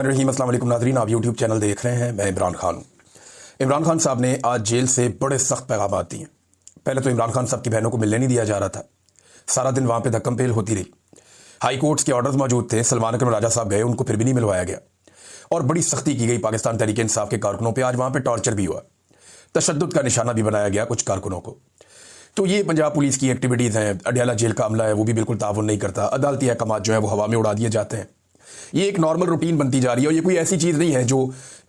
रहीम अस्सलाम वालेकुम नाज़रीन, आप यूट्यूब चैनल देख रहे हैं। मैं इमरान खान हूँ। इमरान खान साहब ने आज जेल से बड़े सख्त पैगाम दिए। पहले तो इमरान खान साहब की बहनों को मिलने नहीं दिया जा रहा था, सारा दिन वहाँ पे धक्कम पेल होती रही। हाई कोर्ट्स के ऑर्डर्स मौजूद थे, सलमान अकरम राजा साहब गए, उनको फिर भी नहीं मिलवाया गया और बड़ी सख्ती की गई पाकिस्तान तहरीक इंसाफ के कारकुनों पर। आज वहाँ पर टॉर्चर भी हुआ, तशद्दुद का निशाना भी बनाया गया कुछ कारकुनों को। तो ये पंजाब पुलिस की एक्टिविटीज़ हैं। अडयाला जेल का अमला है, वो भी बिल्कुल ताउन नहीं करता। अदालती अहकामात जो है वो हवा में उड़ा दिए जाते हैं। ये एक नॉर्मल रूटीन बनती जा रही है और ये कोई ऐसी चीज़ नहीं है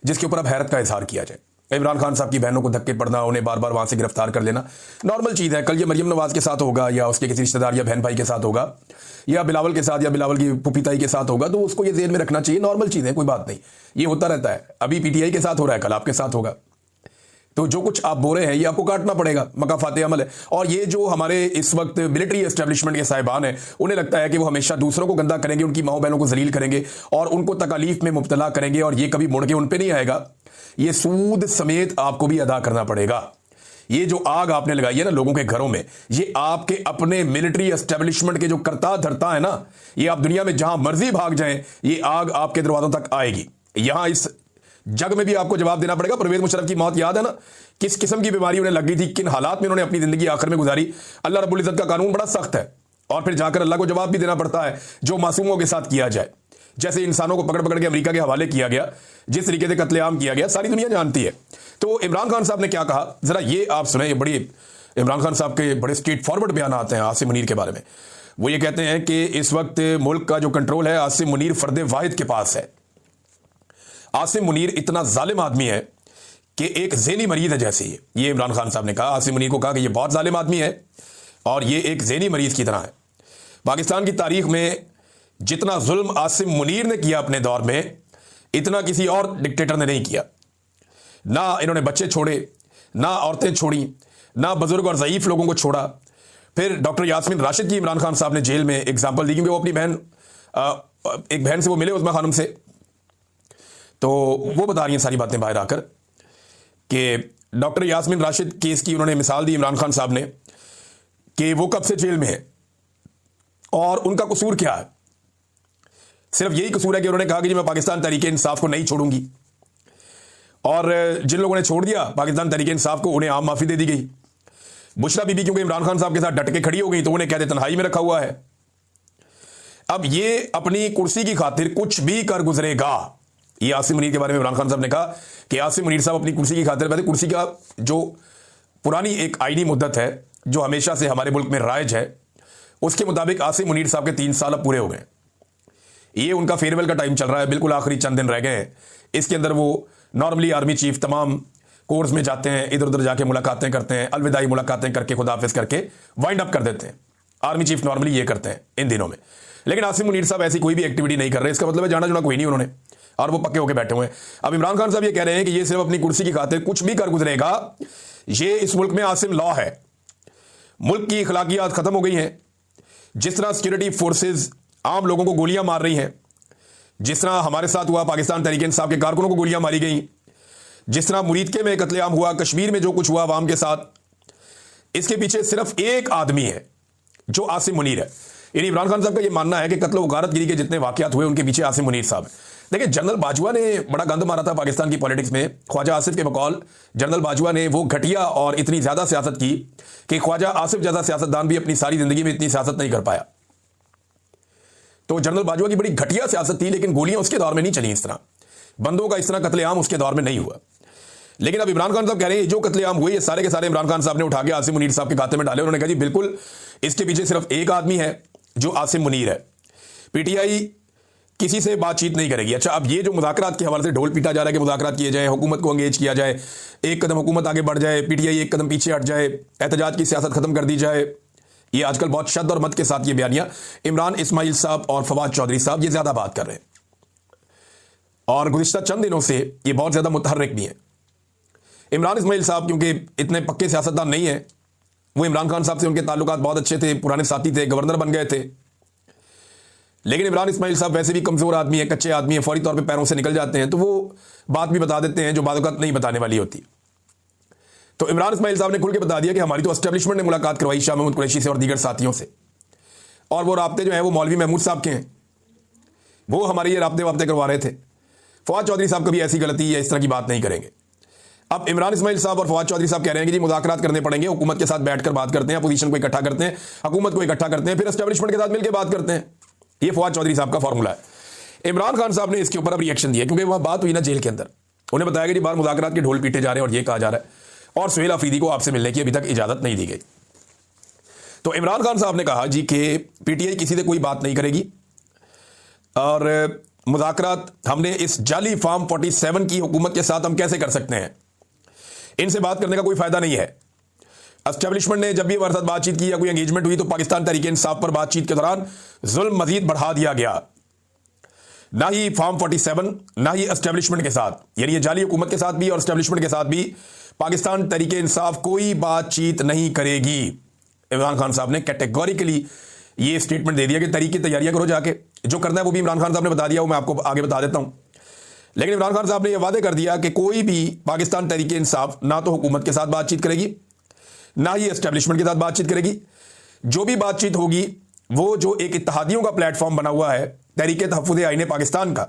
जिसके ऊपर अब हैरत का इजहार किया जाए। इमरान खान साहब की बहनों को धक्के पड़ना, उन्हें बार बार वहाँ से गिरफ्तार कर लेना नॉर्मल चीज़ है। कल ये मरियम नवाज के साथ होगा या उसके किसी रिश्तेदार या बहन भाई के साथ होगा या बिलावल के साथ या बिलावल की पुपीताई के साथ होगा, तो उसको ये ज़हन में रखना चाहिए, नॉर्मल चीज़ है, कोई बात नहीं। ये होता रहता है। अभी पीटीआई के साथ हो रहा है, कल आपके साथ होगा। तो जो कुछ आप बोल रहे हैं ये आपको काटना पड़ेगा, मकाफाते अमल है। और ये जो हमारे इस वक्त मिलिट्री एस्टेब्लिशमेंट के साहिबान हैं, उन्हें लगता है कि वो हमेशा दूसरों को गंदा करेंगे, उनकी माओ बहनों को जलील करेंगे और उनको तकालीफ में मुब्तला करेंगे और ये कभी मुड़ के उन पे नहीं आएगा। ये सूद समेत आपको भी अदा करना पड़ेगा। ये जो आग आपने लगाई है ना लोगों के घरों में, ये आपके अपने मिलिट्री एस्टेब्लिशमेंट के जो करता धरता है ना, ये आप दुनिया में जहां मर्जी भाग जाएं, ये आग आपके दरवाजों तक आएगी। यहां इस जग में भी आपको जवाब देना पड़ेगा। परवेज मुशर्रफ की मौत याद है ना, किस किस्म की बीमारी उन्हें लगी थी, किन हालात में उन्होंने अपनी जिंदगी आखिर में गुजारी। अल्लाह रब्बुल इज्जत का कानून बड़ा सख्त है और फिर जाकर अल्लाह को जवाब भी देना पड़ता है जो मासूमों के साथ किया जाए। जैसे इंसानों को पकड़ पकड़ के अमेरिका के हवाले किया गया, जिस तरीके से कत्लेआम किया गया, सारी दुनिया जानती है। तो इमरान खान साहब ने क्या कहा, जरा ये आप सुने। ये बड़ी इमरान खान साहब के बड़े स्ट्रेट फॉरवर्ड बयान आते हैं आसिम मुनीर के बारे में। वो ये कहते हैं कि इस वक्त मुल्क का जो कंट्रोल है आसिम मुनीर फर्द वाहिद के पास है। आसिम मुनीर इतना जालिम आदमी है कि एक ज़हनी मरीज है। जैसे ये इमरान खान साहब ने कहा, आसिम मुनीर को कहा कि ये बहुत जालिम आदमी है और ये एक ज़हनी मरीज की तरह है। पाकिस्तान की तारीख में जितना जुल्म आसिम मुनीर ने किया अपने दौर में, इतना किसी और डिक्टेटर ने नहीं किया। ना इन्होंने बच्चे छोड़े, ना औरतें छोड़ी, ना बुजुर्ग और ज़ईफ लोगों को छोड़ा। फिर डॉक्टर यास्मीन राशिद की इमरान खान साहब ने जेल में एग्जाम्पल दी, क्योंकि वो अपनी बहन एक बहन से वो मिले, उस्मा खानम से, तो वो बता रही हैं सारी बातें बाहर आकर कि डॉक्टर यास्मीन राशिद केस की उन्होंने मिसाल दी इमरान खान साहब ने कि वो कब से जेल में है और उनका कसूर क्या है। सिर्फ यही कसूर है कि उन्होंने कहा कि जी मैं पाकिस्तान तहरीक इंसाफ को नहीं छोड़ूंगी, और जिन लोगों ने छोड़ दिया पाकिस्तान तहरीक इंसाफ को, उन्हें आम माफी दे दी गई। बुशरा बीबी क्योंकि इमरान खान साहब के साथ डट के खड़ी हो गई तो उन्हें कहते तन्हाई में रखा हुआ है। अब ये अपनी कुर्सी की खातिर कुछ भी कर गुजरेगा। ये आसिम मुनीर के बारे में इमरान खान साहब ने कहा कि आसिम मुनीर साहब अपनी कुर्सी की खातिर, वैसे कुर्सी का जो पुरानी एक आईनी मुद्दत है जो हमेशा से हमारे मुल्क में राइज है, उसके मुताबिक आसिम मुनीर साहब के 3 साल अब पूरे हो गए। ये उनका फेयरवेल का टाइम चल रहा है, बिल्कुल आखिरी चंद दिन रह गए हैं। इसके अंदर वो नॉर्मली आर्मी चीफ तमाम कोर्स में जाते हैं, इधर उधर जाके मुलाकातें करते हैं, अलविदाई मुलाकातें करके खुदाफिज करके वाइंड अप कर देते हैं। आर्मी चीफ नॉर्मली ये करते हैं इन दिनों में। लेकिन आसिम मुनीर साहब ऐसी कोई भी एक्टिविटी नहीं कर रहे। इसका मतलब है जाना जुना कोई नहीं उन्होंने, और वो पक्के होके बैठे हुए हैं। अब इमरान खान साहब ये कह रहे हैं कि ये सिर्फ अपनी कुर्सी की खातिर कुछ भी कर गुजरेगा। ये इस मुल्क में आसिम लॉ है। मुल्क की अखलाकियात खत्म हो गई हैं। जिस तरह सिक्योरिटी फोर्सेज आम लोगों को गोलियां मार रही हैं, जिस तरह हमारे साथ हुआ पाकिस्तान तहरीक इंसाफ के कारकुनों को गोलियां मारी गई, जिस तरह मुरीदके में कत्लेआम हुआ, कश्मीर में जो कुछ हुआ अवाम के साथ, इसके पीछे सिर्फ एक आदमी है जो आसिम मुनीर है। यानी इमरान खान साहब का यह मानना है कि कत्ल वगारतगिरी के जितने वाकयात हुए उनके पीछे आसिम मुनीर साहब। देखिए, जनरल बाजवा ने बड़ा गंद मारा था पाकिस्तान की पॉलिटिक्स में। ख्वाजा आसिफ के बकौल जनरल बाजवा ने वो घटिया और इतनी ज्यादा सियासत की कि ख्वाजा आसिफ ज्यादा सियासतदान भी अपनी सारी जिंदगी में इतनी सियासत नहीं कर पाया। तो जनरल बाजवा की बड़ी घटिया सियासत थी, लेकिन गोलियां उसके दौर में नहीं चली। इस तरह बंदों का इस तरह कत्लेआम उसके दौर में नहीं हुआ। लेकिन अब इमरान खान साहब कह रहे हैं जो कत्लेआम हुए ये सारे के सारे इमरान खान साहब ने उठा के आसिम मुनीर साहब के खाते में डाले। उन्होंने कहा जी बिल्कुल इसके पीछे सिर्फ एक आदमी है जो आसिम मुनीर है। पीटीआई किसी से बातचीत नहीं करेगी। अच्छा, अब ये जो मुज़ाकरात के हवाले से ढोल पीटा जा रहा है कि मुज़ाकरात किए जाए, हुकूमत को एंगेज किया जाए, एक कदम हुकूमत आगे बढ़ जाए, पीटीआई एक कदम पीछे हट जाए, एहतजाज की सियासत खत्म कर दी जाए, ये आजकल बहुत शद्द और मत के साथ ये बयानियां इमरान इस्माइल साहब और फवाद चौधरी साहब ये ज्यादा बात कर रहे हैं और गुज़िश्ता चंद दिनों से ये बहुत ज्यादा मुतहर्रिक भी है। इमरान इस्माइल साहब क्योंकि इतने पक्के सियासतदान नहीं है, वो इमरान खान साहब से उनके ताल्लुकात बहुत अच्छे थे, पुराने साथी थे, गवर्नर बन गए थे। लेकिन इमरान इस्माइल साहब वैसे भी कमज़ोर आदमी है, कच्चे आदमी है, फौरी तौर पे पैरों से निकल जाते हैं, तो वो बात भी बता देते हैं जो बात नहीं बताने वाली होती। तो इमरान इस्माइल साहब ने खुल के बता दिया कि हमारी तो एस्टेब्लिशमेंट ने मुलाकात करवाई शाह महमूद कुरैशी से और दीगर साथियों से, और वो राब्ते जो है वो मौलवी महमूद साहब के हैं, वो हमारे ये राब्ते वाब्ते करवा रहे थे। फवाद चौधरी साहब कभी ऐसी गलती या इस तरह की बात नहीं करेंगे। अब इमरान इस्माइल साहब और फवाद चौधरी साहब कह रहे हैं कि जी मुज़ाकरात करने पड़ेंगे, हुकूमत के साथ बैठकर बात करते हैं, अपोजिशन को इकट्ठा करते हैं, हुकूमत को इकट्ठा करते हैं, फिर एस्टेब्लिशमेंट के साथ मिलकर बात करते हैं। ये फवाद चौधरी साहब का फॉर्मूला है। इमरान खान साहब ने इसके ऊपर अब रिएक्शन दिया, क्योंकि वह बात हुई ना जेल के अंदर, उन्हें बताया कि जी बाहर मुज़ाकरात के ढोल पीटे जा रहे हैं और ये कहा जा रहा है और सुहेल अफरीदी को आपसे मिलने की अभी तक इजाजत नहीं दी गई। तो इमरान खान साहब ने कहा जी कि पीटीआई किसी से कोई बात नहीं करेगी और मुज़ाकरात हमने इस जाली फॉर्म 47 की हुकूमत के साथ हम कैसे कर सकते हैं, इनसे बात करने का कोई फायदा नहीं है। एस्टेब्लिशमेंट ने जब भी हमारे साथ बातचीत की या कोई एंगेजमेंट हुई तो पाकिस्तान तहरीक इंसाफ पर बातचीत के दौरान जुल्म मजीद बढ़ा दिया गया। ना ही फॉर्म 47 ना ही एस्टेब्लिशमेंट के साथ, यानी ये जाली हुकूमत के साथ भी और एस्टेब्लिशमेंट के साथ भी पाकिस्तान तहरीक इंसाफ कोई बातचीत नहीं करेगी। इमरान खान साहब ने कैटेगोरिकली ये स्टेटमेंट दे दिया कि तहरीक की तैयारियां करो, जाके जो करना है वो भी इमरान खान साहब ने बता दिया, वो मैं आपको आगे बता देता हूं। लेकिन इमरान खान साहब ने यह वादे कर दिया कि कोई भी पाकिस्तान तहरीक इंसाफ ना तो हुकूमत के साथ बातचीत करेगी ना ही एस्टेब्लिशमेंट के साथ बातचीत करेगी। जो भी बातचीत होगी वो जो एक इत्तेहादियों का प्लेटफॉर्म बना हुआ है तहरीक तहफ़्फ़ुज़ आईन पाकिस्तान का,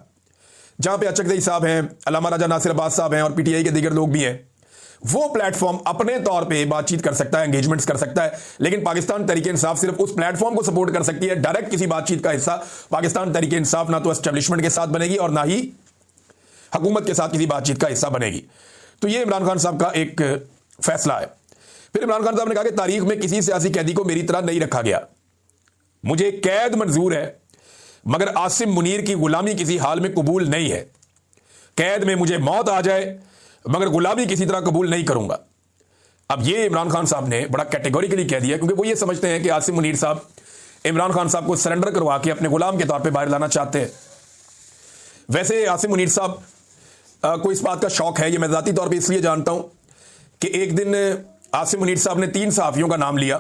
जहां पे अचकज़ई साहब हैं, अल्लामा राजा नासिर अब्बास साहब हैं और पीटीआई के दीगर लोग भी हैं, वो प्लेटफॉर्म अपने तौर पे बातचीत कर सकता है, एंगेजमेंट्स कर सकता है। लेकिन पाकिस्तान तहरीक इंसाफ सिर्फ उस प्लेटफॉर्म को सपोर्ट कर सकती है। डायरेक्ट किसी बातचीत का हिस्सा पाकिस्तान तहरीक इंसाफ ना तो एस्टेब्लिशमेंट के साथ बनेगी और ना ही हुकूमत के साथ किसी बातचीत का हिस्सा बनेगी। तो ये इमरान खान साहब का एक फैसला है। फिर इमरान खान साहब ने कहा कि तारीख में किसी सियासी कैदी को मेरी तरह नहीं रखा गया, मुझे कैद मंजूर है मगर आसिम मुनीर की गुलामी किसी हाल में कबूल नहीं है। कैद में मुझे मौत आ जाए मगर गुलामी किसी तरह कबूल नहीं करूंगा। अब ये इमरान खान साहब ने बड़ा कैटेगोरिकली कह दिया, क्योंकि वो ये समझते हैं कि आसिम मुनीर साहब इमरान खान साहब को सरेंडर करवा के अपने गुलाम के तौर पे बाहर लाना चाहते हैं। वैसे आसिम मुनीर साहब को इस बात का शौक है, ये मैं ज़ाती तौर पे इसलिए जानता हूं कि एक दिन आसिम मुनीर साहब ने 3 सहाफ़ियों का नाम लिया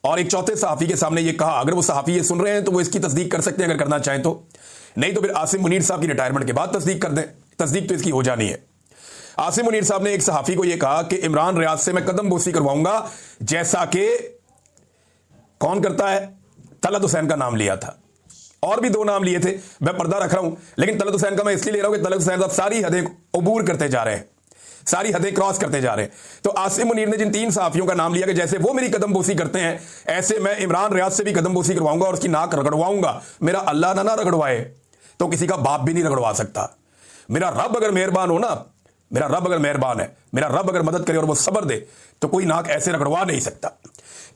और एक चौथे सहाफ़ी के सामने ये कहा, अगर वो सहाफ़ी ये सुन रहे हैं तो वो इसकी तस्दीक कर सकते हैं अगर करना चाहें तो, नहीं तो फिर आसिम मुनीर साहब की रिटायरमेंट के बाद तस्दीक कर दें। तस्दीक तो इसकी हो जानी है। आसिम मुनीर साहब ने एक सहाफ़ी को यह कहा कि इमरान रियाज से मैं कदम बोसी करवाऊंगा जैसा कि कौन करता है, तलत हुसैन का नाम लिया था और भी 2 नाम लिए थे, मैं पर्दा रख रहा हूं, लेकिन तलत हुसैन का मैं इसलिए ले रहा हूं कि तलत हुसैन साहब सारी हदें अबूर करते जा रहे हैं, सारी हदें क्रॉस करते जा रहे हैं। तो आसिम मुनीर ने जिन 3 सहाफ़ियों का नाम लिया कि जैसे वो मेरी कदम बोसी करते हैं ऐसे मैं इमरान रियाज से भी कदम बोसी करवाऊंगा और उसकी नाक रगड़वाऊंगा। मेरा अल्लाह ना रगड़वाए तो किसी का बाप भी नहीं रगड़वा सकता। मेरा रब अगर मेहरबान हो ना, मेरा रब अगर मेहरबान है, मेरा रब अगर मदद करे और वो सब्र दे तो कोई नाक ऐसे रगड़वा नहीं सकता।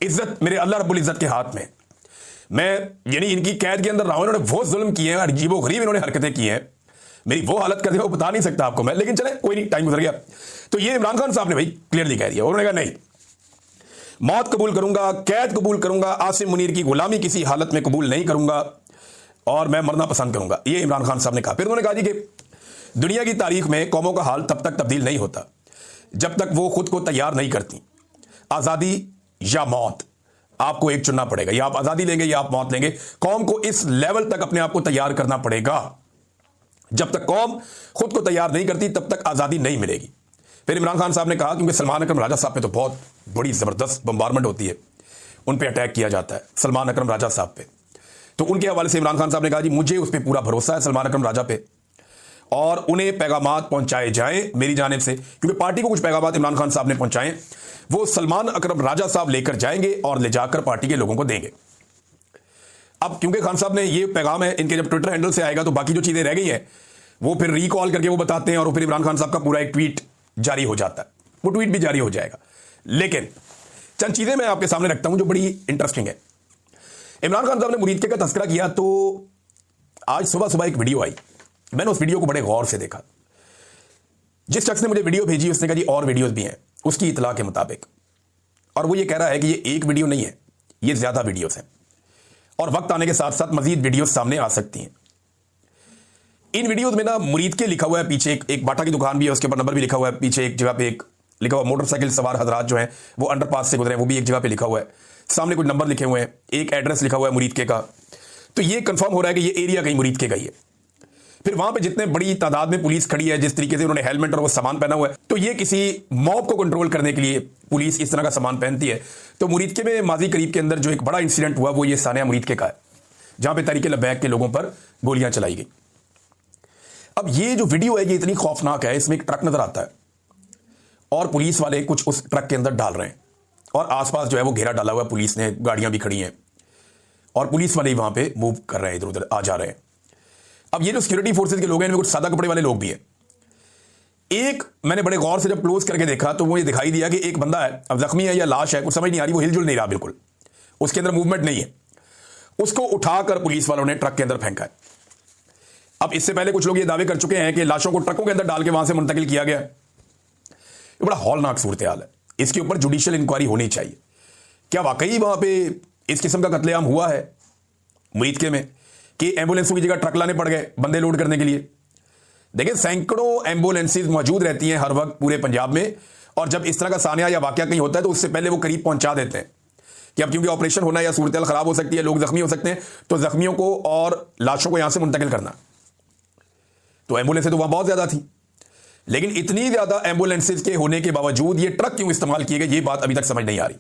इज्जत मेरे अल्लाह रब्बुल इज्जत के हाथ में। मैं यानी इनकी कैद के अंदर रहा हूं, इन्होंने वो जुल्म किए हैं, अजीबो गरीब इन्होंने हरकतें की हैं, मेरी वो हालत कर दी वो बता नहीं सकता आपको मैं, लेकिन चले कोई नहीं, टाइम गुजर गया। तो ये इमरान खान साहब ने भाई क्लियरली कह दिया, उन्होंने कहा नहीं, मौत कबूल करूंगा, कैद कबूल करूंगा, आसिम मुनीर की गुलामी किसी हालत में कबूल नहीं करूंगा और मैं मरना पसंद करूंगा, ये इमरान खान साहब ने कहा। फिर उन्होंने कहा जी कि दुनिया की तारीख में कौमों का हाल तब तक तब्दील नहीं होता जब तक वो खुद को तैयार नहीं करती। आज़ादी या मौत, आपको एक चुनना पड़ेगा, या आप आज़ादी लेंगे या आप मौत लेंगे। कौम को इस लेवल तक अपने आप को तैयार करना पड़ेगा। जब तक कौम खुद को तैयार नहीं करती तब तक आज़ादी नहीं मिलेगी। फिर इमरान खान साहब ने कहा, क्योंकि सलमान अकरम राजा साहब पे तो बहुत बड़ी ज़बरदस्त बम्बारमेंट होती है, उन पर अटैक किया जाता है सलमान अकरम राजा साहब पे, तो उनके हवाले से इमरान खान साहब ने कहा जी मुझे उस पर पूरा भरोसा है सलमान अकरम राजा पे, और उन्हें पैगामात पहुंचाए जाएं मेरी जानिब से, क्योंकि पार्टी को कुछ पैगामात इमरान खान साहब ने पहुंचाएं, वो सलमान अकरम राजा साहब लेकर जाएंगे और ले जाकर पार्टी के लोगों को देंगे। अब क्योंकि खान साहब ने ये पैगाम है, इनके जब ट्विटर हैंडल से आएगा तो बाकी जो चीजें रह गई हैं वो फिर रिकॉल करके वो बताते हैं और फिर इमरान खान साहब का पूरा एक ट्वीट जारी हो जाता है, वो ट्वीट भी जारी हो जाएगा। लेकिन चंद चीजें मैं आपके सामने रखता हूं जो बड़ी इंटरेस्टिंग है। इमरान खान साहब ने मुरीदके का तस्करा किया तो आज सुबह सुबह एक वीडियो आई, मैंने उस वीडियो को बड़े गौर से देखा। जिस शख्स ने मुझे वीडियो भेजी उसने कहा जी और वीडियोस भी हैं उसकी इतला के मुताबिक, और वो ये कह रहा है कि ये एक वीडियो नहीं है, ये ज्यादा वीडियोस हैं और वक्त आने के साथ साथ मजीद वीडियोस सामने आ सकती हैं। इन वीडियोस में ना मुरीदके लिखा हुआ है, पीछे एक बाटा की दुकान भी है, उसके ऊपर नंबर भी लिखा हुआ है, पीछे एक जगह पे एक लिखा हुआ मोटरसाइकिल सवार हजरात जो हैं वो अंडरपास से गुजरे हैं, वो भी एक जगह पे लिखा हुआ है, सामने कुछ नंबर लिखे हुए हैं, एक एड्रेस लिखा हुआ है मुरीदके का। तो ये कंफर्म हो रहा है कि ये एरिया कहीं मुरीदके का ही है। फिर वहां पे जितने बड़ी तादाद में पुलिस खड़ी है, जिस तरीके से उन्होंने हेलमेट और वो सामान पहना हुआ है, तो ये किसी मॉब को कंट्रोल करने के लिए पुलिस इस तरह का सामान पहनती है। तो मुरीदके में माजी करीब के अंदर जो एक बड़ा इंसिडेंट हुआ वो ये सानिया मुरीदके का है, जहां पे तहरीक लब्बैक के लोगों पर गोलियां चलाई गई। अब ये जो वीडियो है ये इतनी खौफनाक है, इसमें एक ट्रक नजर आता है और पुलिस वाले कुछ उस ट्रक के अंदर डाल रहे हैं और आसपास जो है वो घेरा डाला हुआ है, पुलिस ने, गाड़ियां भी खड़ी हैं और पुलिस वाले वहां पे मूव कर रहे हैं, इधर उधर आ जा रहे हैं। अब ये जो सिक्योरिटी फोर्सेज के लोग हैं इनमें कुछ सादा कपड़े वाले लोग भी हैं। एक मैंने बड़े गौर से जब क्लोज करके देखा तो वो ये दिखाई दिया कि एक बंदा है, अब जख्मी है या लाश है कुछ समझ नहीं आ रही, वो हिलजुल नहीं रहा, बिल्कुल उसके अंदर मूवमेंट नहीं है। उसको उठाकर पुलिस वालों ने ट्रक के अंदर फेंका है। अब इससे पहले कुछ लोग ये दावे कर चुके हैं कि लाशों को ट्रकों के अंदर डाल के वहां से मुंतकिल किया गया। ये बड़ा हौलनाक सूरत हाल है, इसके ऊपर जुडिशियल इंक्वायरी होनी चाहिए। क्या वाकई वहां पे इस किस्म का कत्लेआम हुआ है मुरीदके में कि एम्बुलेंसों की जगह ट्रक लाने पड़ गए बंदे लोड करने के लिए? देखिए, सैकड़ों एम्बुलेंसेज मौजूद रहती हैं हर वक्त पूरे पंजाब में, और जब इस तरह का सानिया या वाकया कहीं होता है तो उससे पहले वो करीब पहुंचा देते हैं कि अब क्योंकि ऑपरेशन होना है या सूरत खराब हो सकती है, लोग जख्मी हो सकते हैं, तो जख्मियों को और लाशों को यहां से मुंतकिल करना। तो एम्बुलेंसें तो वहां बहुत ज्यादा थी, लेकिन इतनी ज्यादा एम्बुलेंसेज के होने के बावजूद ये ट्रक क्यों इस्तेमाल किए गए, ये बात अभी तक समझ नहीं आ रही।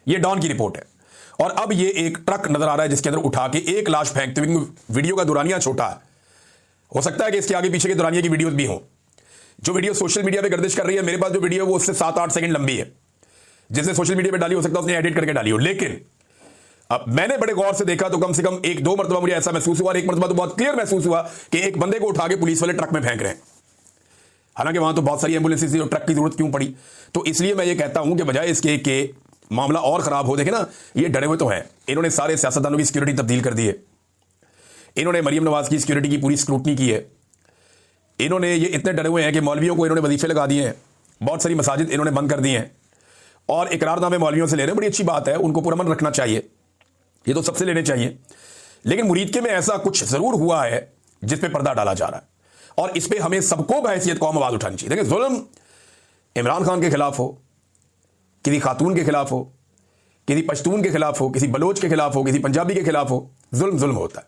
ये डॉन की रिपोर्ट है और अब ये एक ट्रक नजर आ रहा है जिसके अंदर उठा के एक लाश फेंकते हुए, वीडियो का दुरानिया छोटा है, हो सकता है कि इसके आगे पीछे के दुरानिया की वीडियोस भी हो। जो वीडियो सोशल मीडिया पे गर्दिश कर रही है, मेरे पास जो वीडियो है वो उससे 7-8 सेकंड लंबी है, जिसने सोशल मीडिया पे डाली, हो सकता है उसने एडिट करके डाली हो। लेकिन अब मैंने बड़े गौर से देखा तो कम से कम 1-2 मरतबा मुझे ऐसा महसूस हुआ, और एक मरतबा तो बहुत क्लियर महसूस हुआ कि एक बंदे को उठा के पुलिस वाले ट्रक में फेंक रहे हैं। हालांकि वहां तो बहुत सारी एम्बुलेंसेज थी, ट्रक की जरूरत क्यों पड़ी? तो इसलिए मैं ये कहता हूं कि बजाय इसके कि मामला और खराब हो, देखे ना, ये डरे हुए तो हैं। इन्होंने सारे सियासतदानों की सिक्योरिटी तब्दील कर दी है, इन्होंने मरियम नवाज की सिक्योरिटी की पूरी स्क्रूटनी की है, इन्होंने ये इतने डरे हुए हैं कि मौलवियों को इन्होंने वजीफे लगा दिए हैं, बहुत सारी मसाजिद इन्होंने बंद कर दी हैं और इकरारनामे मौलवियों से ले रहे हैं। बड़ी अच्छी बात है, उनको पुरअमन रखना चाहिए, ये तो सबसे लेने चाहिए। लेकिन मुरीदके में ऐसा कुछ जरूर हुआ है जिस पे पर्दा डाला जा रहा है, और इस पे हमें सबको बहैसियत कौम आवाज उठानी चाहिए। देखिए, जुल्म इमरान खान के खिलाफ हो, किसी खातून के खिलाफ हो, किसी पश्तून के खिलाफ हो, किसी बलोच के खिलाफ हो, किसी पंजाबी के खिलाफ हो, जुल्म जुल्म होता है।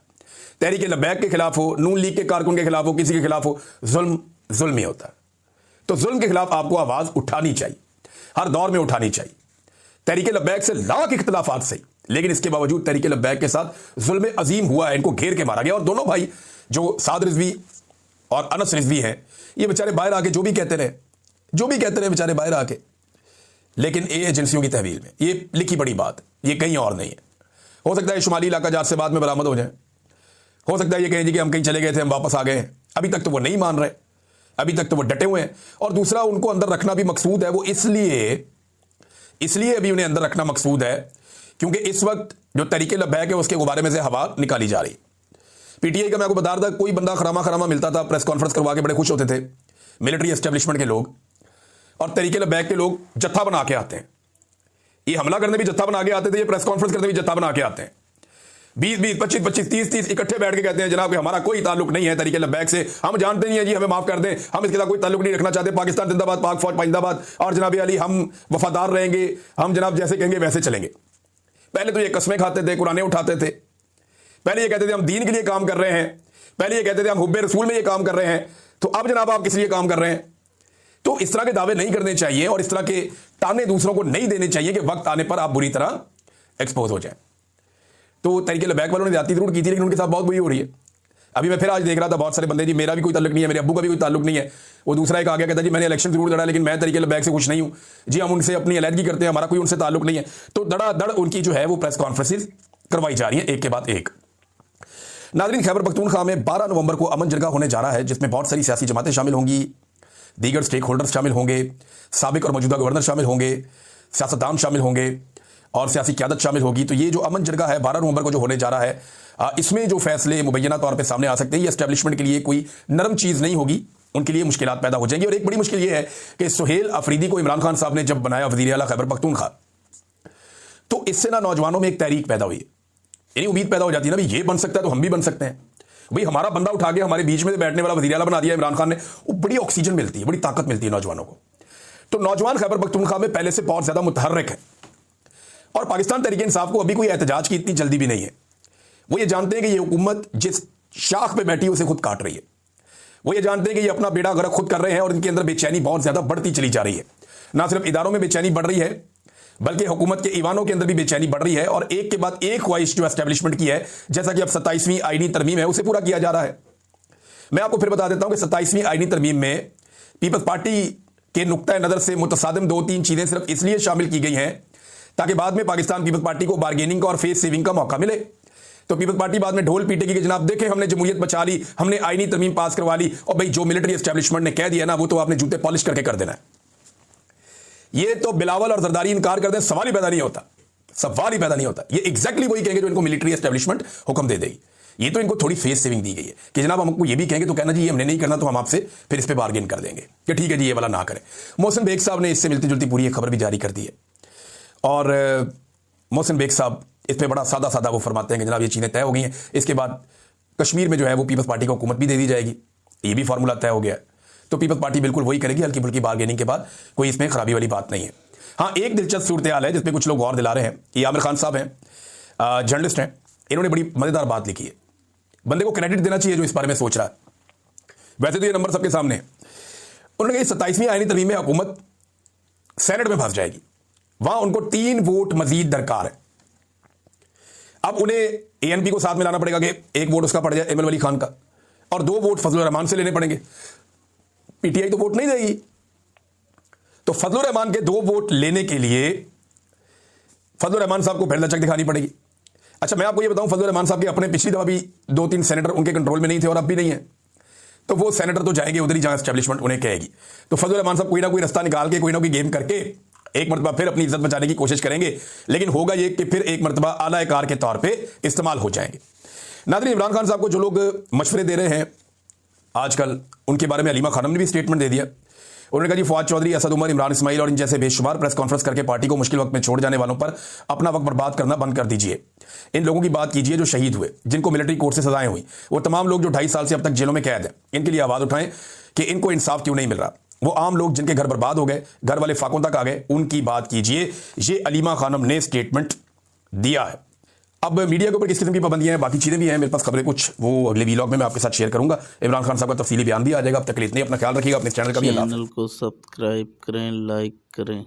तहरीक लब्बैक के खिलाफ हो, नून लीग के कारकुन के खिलाफ हो, किसी के खिलाफ हो, जुल्म जुल्म ही होता है। तो जुल्म के खिलाफ आपको आवाज उठानी चाहिए, हर दौर में उठानी चाहिए। तहरीक लब्बैक से लाख इख्तलाफात सही, लेकिन इसके बावजूद तहरीक लब्बैक के साथ जुल्म अजीम हुआ है, इनको घेर के मारा गया। और दोनों भाई जो साद रिजवी और अनस रिजवी हैं, ये बेचारे बाहर आके जो भी कहते रहे बेचारे बाहर आके, लेकिन ये एजेंसियों की तहवील में ये लिखी बड़ी बात, ये कहीं और नहीं है। हो सकता है शुमाली इलाका जात से बाद में बरामद हो जाए, हो सकता है ये कहें जी कि हम कहीं चले गए थे, हम वापस आ गए हैं। अभी तक तो वो नहीं मान रहे, अभी तक तो वो डटे हुए हैं। और दूसरा, उनको अंदर रखना भी मकसूद है, वो इसलिए अभी उन्हें अंदर रखना मकसूद है क्योंकि इस वक्त जो तहरीक लब्बैक है उसके गुब्बारे में से हवा निकाली जा रही। पीटीआई का मैं आपको बता रहा था, कोई बंदा खरामा मिलता था, प्रेस कॉन्फ्रेंस करवा के बड़े खुश होते थे मिलिट्री एस्टेब्लिशमेंट के लोग, और तहरीक लब्बैक के लोग जत्था बना के आते हैं। ये हमला करने भी जत्था बना के आते थे, ये प्रेस कॉन्फ्रेंस करने भी जत्था बना के आते हैं। 20-20, 25-25, 30-30 इकट्ठे बैठ के कहते हैं जनाब कि हमारा कोई ताल्लुक नहीं है तहरीक लब्बैक से, हम जानते नहीं है जी, हमें माफ कर दें, हम इसके साथ कोई ताल्लुक नहीं रखना चाहते, पाकिस्तान जिंदाबाद, पाक फौज जिंदाबाद, और जनाब अली हम वफादार रहेंगे, हम जनाब जैसे कहेंगे वैसे चलेंगे। पहले तो ये कस्में खाते थे, कुराने उठाते थे, पहले ये कहते थे हम दीन के लिए काम कर रहे हैं, पहले ये कहते थे हम हुब्बे रसूल में ये काम कर रहे हैं, तो अब जनाब आप किस लिए काम कर रहे हैं? तो इस तरह के दावे नहीं करने चाहिए और इस तरह के ताने दूसरों को नहीं देने चाहिए कि वक्त आने पर आप बुरी तरह एक्सपोज हो जाए। तो तहरीक लब्बैक वालों ने ज्यादती जरूर की थी, लेकिन उनके साथ बहुत बुरी हो रही है। अभी मैं फिर आज देख रहा था बहुत सारे बंदे, जी मेरा भी कोई ताल्लुक नहीं है, मेरे अब्बू का भी कोई ताल्लुक नहीं है। वो दूसरा एक आ गया, कहता जी मैंने इलेक्शन जरूर लड़ा लेकिन मैं तहरीक लब्बैक से खुश नहीं हूं जी, हम उनसे अपनी अलहदगी करते हैं, हमारा कोई उनसे ताल्लुक नहीं है। तो धड़ाधड़ उनकी जो है वो प्रेस कॉन्फ्रेंसेज करवाई जा रही है, एक के बाद एक। नाज़रीन, खैबर पख्तूनख्वा में 12 नवंबर को अमन जरगा होने जा रहा है, जिसमें बहुत सारी सियासी जमातें शामिल होंगी, दीगर स्टेक होल्डर्स शामिल होंगे, साबिक और मौजूदा गवर्नर शामिल होंगे, सियासतदान शामिल होंगे और सियासी क़यादत शामिल होगी। तो ये जो अमन जरगा है 12 नवंबर को जो होने जा रहा है, इसमें जो फैसले मुबैना तौर पे सामने आ सकते हैं, ये एस्टेब्लिशमेंट के लिए कोई नरम चीज़ नहीं होगी, उनके लिए मुश्किलात पैदा हो जाएंगी। और एक बड़ी मुश्किल ये है कि सुहेल अफरीदी को इमरान खान साहब ने जब बनाया वज़ीर आला खैबर पख्तूनख्वा, तो इससे ना नौजवानों में एक तहरीक पैदा हुई, यानी उम्मीद पैदा हो जाती है ना, भाई ये बन सकता है तो हम भी बन सकते हैं। भाई हमारा बंदा उठा के हमारे बीच में बैठने वाला वज़ीर आला बना दिया इमरान खान ने, वो बड़ी ऑक्सीजन मिलती है, बड़ी ताकत मिलती है नौजवानों को। तो नौजवान खैबर पख्तूनख्वा में पहले से बहुत ज्यादा मुतहर्रिक है और पाकिस्तान तहरीक इंसाफ को अभी कोई एहतजाज की इतनी जल्दी भी नहीं है। वो ये जानते हैं कि ये हुकूमत जिस शाख पे बैठी है उसे खुद काट रही है, वो ये जानते हैं कि ये अपना बेड़ा गर्क खुद कर रहे हैं और इनके अंदर बेचैनी बहुत ज्यादा बढ़ती चली जा रही है। ना सिर्फ इदारों में बेचैनी बढ़ रही है बल्कि हुकूमत के ईवानों के अंदर भी बेचैनी बढ़ रही है, और एक के बाद एक ख्वाहिश जो एस्टेब्लिशमेंट की है, जैसा कि अब 27वीं आईनी तरमीम है, उसे पूरा किया जा रहा है। मैं आपको फिर बता देता हूं कि 27वीं आईनी तरमीम में पीपल्स पार्टी के नुक्ता नज़र से मुतसादिम 2-3 चीज़ें सिर्फ इसलिए शामिल की गई हैं ताकि बाद में पाकिस्तान पीपल्स पार्टी को बार्गेनिंग का और फेस सेविंग का मौका मिले। तो पीपल्स पार्टी बाद में ढोल पीटेगी कि जनाब देखें हमने जमहूरियत बचा ली, हमने आईनी तरमीम पास करवा ली, और भाई जो मिलिट्री एस्टेब्लिशमेंट ने कह दिया ना वो तो आपने जूते पॉलिश करके कर देना है। ये तो बिलावल और जरदारी इनकार कर दें, सवाल ही पैदा नहीं होता, सवाल ही पैदा नहीं होता। ये एग्जैक्टली वही कहेंगे जो इनको मिलिट्री एस्टेब्लिशमेंट हुक्म दे देगी। ये तो इनको थोड़ी फेस सेविंग दी गई है कि जनाब हमको ये भी कहेंगे तो कहना जी ये हमने नहीं करना, तो हम आपसे फिर इस पे बार्गेन कर देंगे कि ठीक है जी ये वाला ना करें। मोहसिन बेग साहब ने इससे मिलती जुलती पूरी एक खबर भी जारी कर दी है, और मोहसिन बेग साहब इस पर बड़ा सादा सादा वो फरमाते हैं कि जनाब ये चीज़ें तय हो गई हैं, इसके बाद कश्मीर में जो है वो पीपल्स पार्टी को हुकूमत भी दे दी जाएगी, ये भी फार्मूला तय हो गया है। तो पीपल्स पार्टी बिल्कुल वही करेगी, हल्की फुल्की बार्गेनिंग के बाद, कोई इसमें खराबी वाली बात नहीं है। हाँ, एक दिलचस्प सूरत हाल है जिसपे कुछ लोग गौर दिला रहे हैं। ये आमिर खान साहब हैं, जर्नलिस्ट हैं, इन्होंने बड़ी मजेदार बात लिखी है। बंदे को क्रेडिट देना चाहिए जो इस बारे में सोच रहा है। वैसे तो ये नंबर सबके सामने है। उन्होंने कहा 27वीं आईनी तरमीम में हुकूमत सेनेट में फंस जाएगी, वहां उनको 3 वोट मजीद दरकार है। अब उन्हें एएनपी को साथ में लाना पड़ेगा कि 1 वोट उसका पड़ जाए एमएल वली खान का, और 2 वोट फजलुर रहमान से लेने पड़ेंगे। पीटीआई तो वोट नहीं देगी, तो फजलुर रहमान के 2 वोट लेने के लिए फजलुर रहमान साहब को पहले लचक दिखानी पड़ेगी। अच्छा, मैं आपको ये बताऊं, फजलुर रहमान साहब के अपने पिछली दफा भी 2-3 सेनेटर उनके कंट्रोल में नहीं थे और अब भी नहीं है, तो वो सेनेटर तो जाएंगे उधर ही जहां एस्टेब्लिशमेंट उन्हें कहेगी। तो फजलुर रहमान साहब कोई ना कोई रास्ता निकाल के, कोई ना कोई गेम करके एक मरतबा फिर अपनी इज्जत बचाने की कोशिश करेंगे, लेकिन होगा ये कि फिर एक मरतबा आला कार के तौर पे इस्तेमाल हो जाएंगे। नाज़रीन, इमरान खान साहब को जो लोग मशवरे दे रहे हैं आजकल, उनके बारे में अलीमा खानम ने भी स्टेटमेंट दे दिया। उन्होंने कहा जी फवाद चौधरी, असद उमर, इमरान इस्माइल और इन जैसे बेशुमार प्रेस कॉन्फ्रेंस करके पार्टी को मुश्किल वक्त में छोड़ जाने वालों पर अपना वक्त बर्बाद करना बंद कर दीजिए। इन लोगों की बात कीजिए जो शहीद हुए, जिनको मिलिट्री कोर्ट से सजाएं हुई, वो तमाम लोग जो 2.5 साल से अब तक जेलों में कैद हैं, इनके लिए आवाज़ उठाएं कि इनको इंसाफ क्यों नहीं मिल रहा। वो आम लोग जिनके घर बर्बाद हो गए, घर वाले फाकों तक आ गए, उनकी बात कीजिए। ये अलीमा खानम ने स्टेटमेंट दिया है। अब मीडिया के ऊपर किस किस्म की पाबंदियां हैं, बाकी चीज़ें भी हैं मेरे पास खबरें कुछ, वो अगले वीलॉग में मैं आपके साथ शेयर करूंगा। इमरान खान साहब का तफसीली बयान भी आ जाएगा। अब तक के लिए इतना, अपना ख्याल रखिएगा, अपने चैनल का भी। चैनल को सब्सक्राइब करें, लाइक करें।